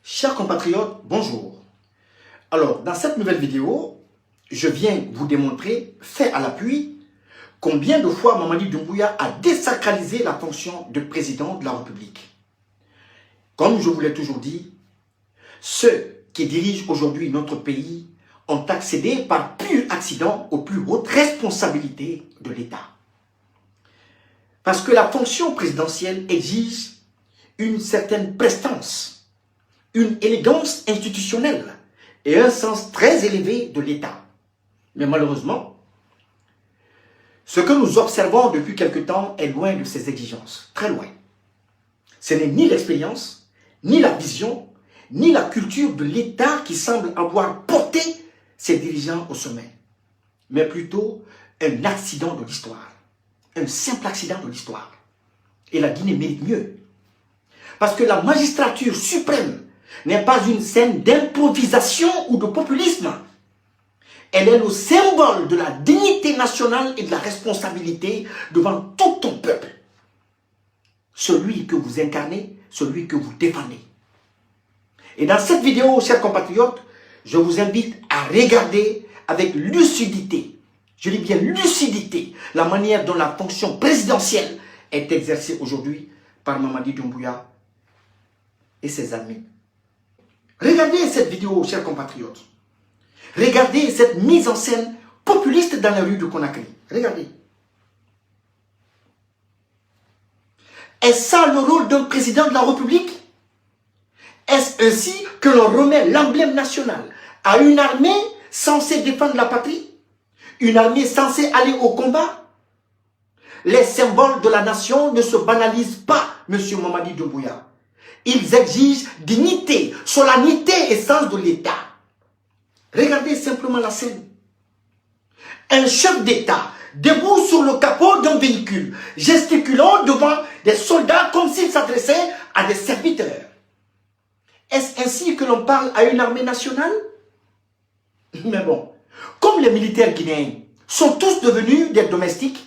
Chers compatriotes, bonjour. Alors, dans cette nouvelle vidéo, je viens vous démontrer, fait à l'appui, combien de fois Mamadi Doumbouya a désacralisé la fonction de président de la République. Comme je vous l'ai toujours dit, ceux qui dirigent aujourd'hui notre pays ont accédé par pur accident aux plus hautes responsabilités de l'État. Parce que la fonction présidentielle exige une certaine prestance, une élégance institutionnelle et un sens très élevé de l'État. Mais malheureusement, ce que nous observons depuis quelque temps est loin de ces exigences, très loin. Ce n'est ni l'expérience, ni la vision, ni la culture de l'État qui semble avoir porté ses dirigeants au sommet, mais plutôt un accident de l'histoire, un simple accident de l'histoire. Et la Guinée mérite mieux. Parce que la magistrature suprême n'est pas une scène d'improvisation ou de populisme. Elle est le symbole de la dignité nationale et de la responsabilité devant tout ton peuple. Celui que vous incarnez, celui que vous défendez. Et dans cette vidéo, chers compatriotes, je vous invite à regarder avec lucidité, je dis bien lucidité, la manière dont la fonction présidentielle est exercée aujourd'hui par Mamadi Doumbouya et ses amis. Regardez cette vidéo, chers compatriotes. Regardez cette mise en scène populiste dans les rues de Conakry. Regardez. Est-ce ça le rôle d'un président de la République? Est-ce ainsi que l'on remet l'emblème national à une armée censée défendre la patrie? Une armée censée aller au combat? Les symboles de la nation ne se banalisent pas, M. Mamadi Doumbouya. Ils exigent dignité, solennité et sens de l'État. Regardez simplement la scène. Un chef d'État debout sur le capot d'un véhicule, gesticulant devant des soldats comme s'il s'adressait à des serviteurs. Est-ce ainsi que l'on parle à une armée nationale? Mais bon, comme les militaires guinéens sont tous devenus des domestiques,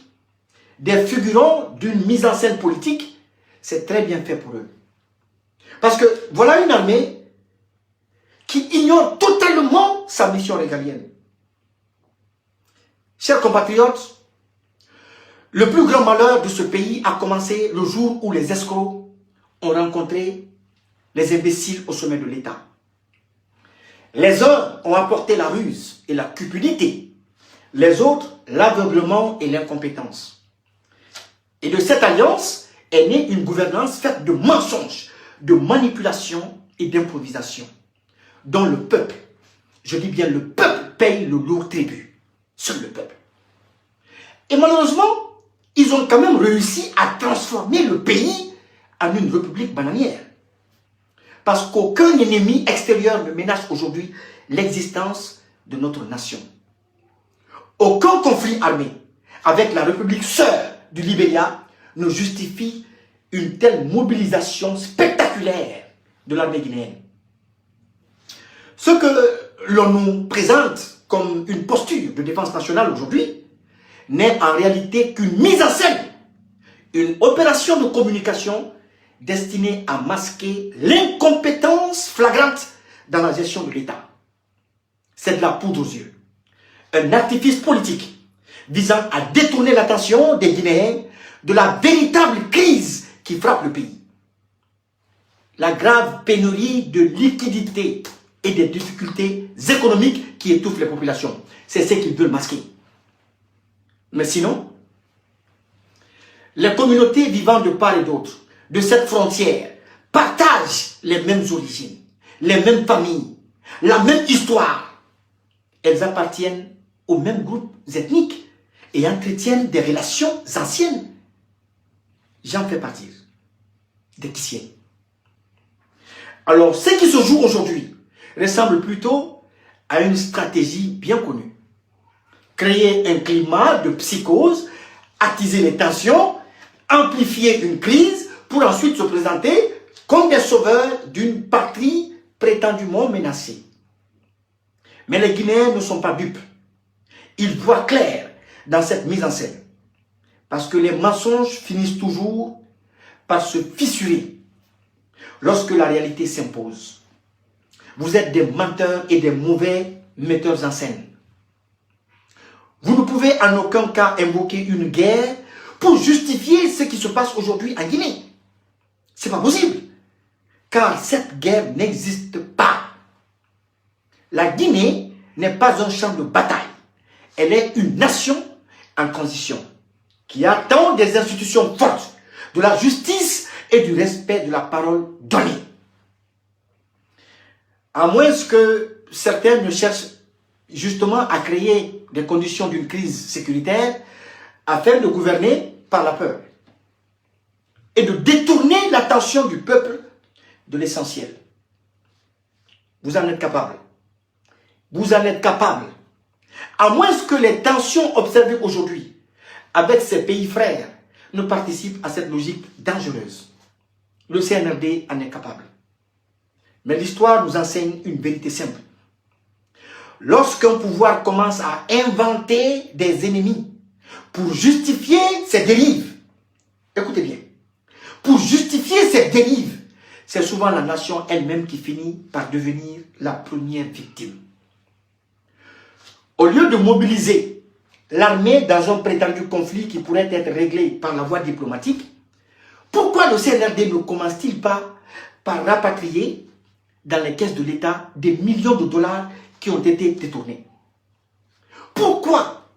des figurants d'une mise en scène politique, c'est très bien fait pour eux. Parce que voilà une armée qui ignore totalement sa mission régalienne. Chers compatriotes, le plus grand malheur de ce pays a commencé le jour où les escrocs ont rencontré les imbéciles au sommet de l'État. Les uns ont apporté la ruse et la cupidité, les autres l'aveuglement et l'incompétence. Et de cette alliance est née une gouvernance faite de mensonges, de manipulation et d'improvisation, dont le peuple, je dis bien le peuple, paye le lourd tribut. Seul le peuple. Et malheureusement, ils ont quand même réussi à transformer le pays en une république bananière. Parce qu'aucun ennemi extérieur ne menace aujourd'hui l'existence de notre nation. Aucun conflit armé avec la République sœur du Libéria ne justifie une telle mobilisation spectaculaire de l'armée guinéenne. Ce que l'on nous présente comme une posture de défense nationale aujourd'hui n'est en réalité qu'une mise en scène, une opération de communication destinée à masquer l'incompétence flagrante dans la gestion de l'État. C'est de la poudre aux yeux. Un artifice politique visant à détourner l'attention des Guinéens de la véritable crise qui frappe le pays. La grave pénurie de liquidités et des difficultés économiques qui étouffent les populations. C'est ce qu'ils veulent masquer. Mais sinon, les communautés vivant de part et d'autre de cette frontière partagent les mêmes origines, les mêmes familles, la même histoire. Elles appartiennent aux mêmes groupes ethniques et entretiennent des relations anciennes. J'en fais partie des Kissiens. Alors, ce qui se joue aujourd'hui ressemble plutôt à une stratégie bien connue. Créer un climat de psychose, attiser les tensions, amplifier une crise pour ensuite se présenter comme des sauveurs d'une patrie prétendument menacée. Mais les Guinéens ne sont pas dupes. Ils voient clair dans cette mise en scène. Parce que les mensonges finissent toujours par se fissurer lorsque la réalité s'impose. Vous êtes des menteurs et des mauvais metteurs en scène. Vous ne pouvez en aucun cas invoquer une guerre pour justifier ce qui se passe aujourd'hui en Guinée. Ce n'est pas possible. Car cette guerre n'existe pas. La Guinée n'est pas un champ de bataille. Elle est une nation en transition qui attend des institutions fortes, de la justice et du respect de la parole donnée. À moins que certains ne cherchent justement à créer des conditions d'une crise sécuritaire afin de gouverner par la peur et de détourner l'attention du peuple de l'essentiel. Vous en êtes capable. Vous en êtes capable. À moins que les tensions observées aujourd'hui avec ces pays frères ne participent à cette logique dangereuse. Le CNRD en est capable. Mais l'histoire nous enseigne une vérité simple. Lorsqu'un pouvoir commence à inventer des ennemis pour justifier ses dérives, écoutez bien, pour justifier ses dérives, c'est souvent la nation elle-même qui finit par devenir la première victime. Au lieu de mobiliser l'armée dans un prétendu conflit qui pourrait être réglé par la voie diplomatique, pourquoi le CNRD ne commence-t-il pas par rapatrier dans les caisses de l'État des millions de dollars qui ont été détournés? Pourquoi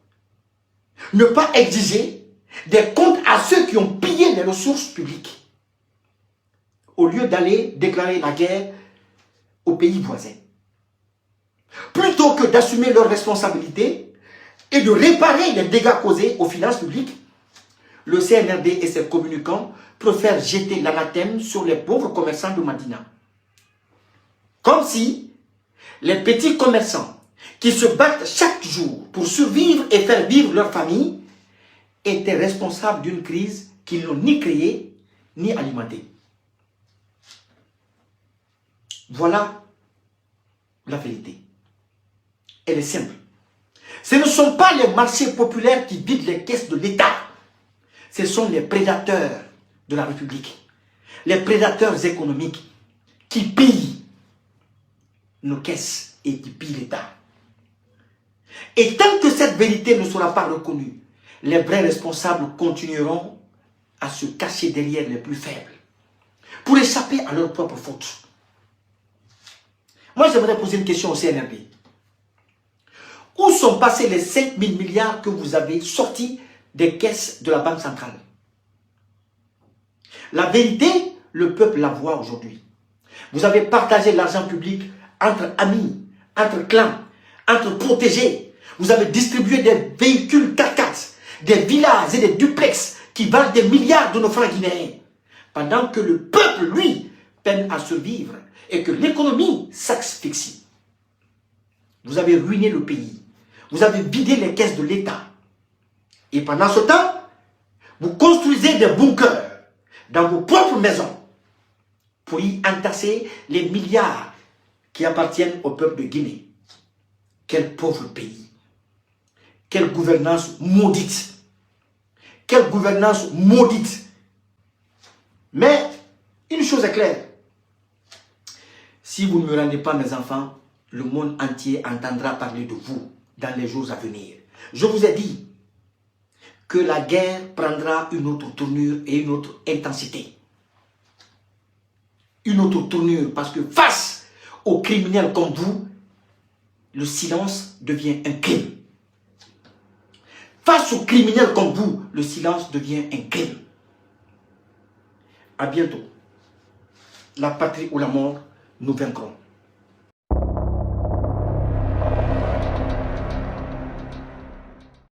ne pas exiger des comptes à ceux qui ont pillé les ressources publiques au lieu d'aller déclarer la guerre aux pays voisins? Plutôt que d'assumer leurs responsabilités et de réparer les dégâts causés aux finances publiques, le CNRD et ses communicants préfèrent jeter l'anathème sur les pauvres commerçants de Madina. Comme si les petits commerçants qui se battent chaque jour pour survivre et faire vivre leur famille étaient responsables d'une crise qu'ils n'ont ni créée ni alimentée. Voilà la vérité. Elle est simple. Ce ne sont pas les marchés populaires qui vident les caisses de l'État. Ce sont les prédateurs de la République, les prédateurs économiques qui pillent nos caisses et qui pillent l'État. Et tant que cette vérité ne sera pas reconnue, les vrais responsables continueront à se cacher derrière les plus faibles pour échapper à leurs propres fautes. Moi, j'aimerais poser une question au CNRD. Où sont passés les 5 000 milliards que vous avez sortis des caisses de la Banque centrale? La vérité, le peuple la voit aujourd'hui. Vous avez partagé l'argent public entre amis, entre clans, entre protégés. Vous avez distribué des véhicules 4x4, des villas et des duplex qui valent des milliards de nos francs guinéens. Pendant que le peuple, lui, peine à survivre et que l'économie s'asphyxie. Vous avez ruiné le pays. Vous avez vidé les caisses de l'État. Et pendant ce temps, vous construisez des bunkers dans vos propres maisons pour y entasser les milliards qui appartiennent au peuple de Guinée. Quel pauvre pays. Quelle gouvernance maudite. Quelle gouvernance maudite. Mais une chose est claire. Si vous ne me rendez pas mes enfants, le monde entier entendra parler de vous dans les jours à venir. Je vous ai dit que la guerre prendra une autre tournure et une autre intensité. Une autre tournure parce que face aux criminels comme vous, le silence devient un crime. Face aux criminels comme vous, le silence devient un crime. À bientôt. La patrie ou la mort, nous vaincrons.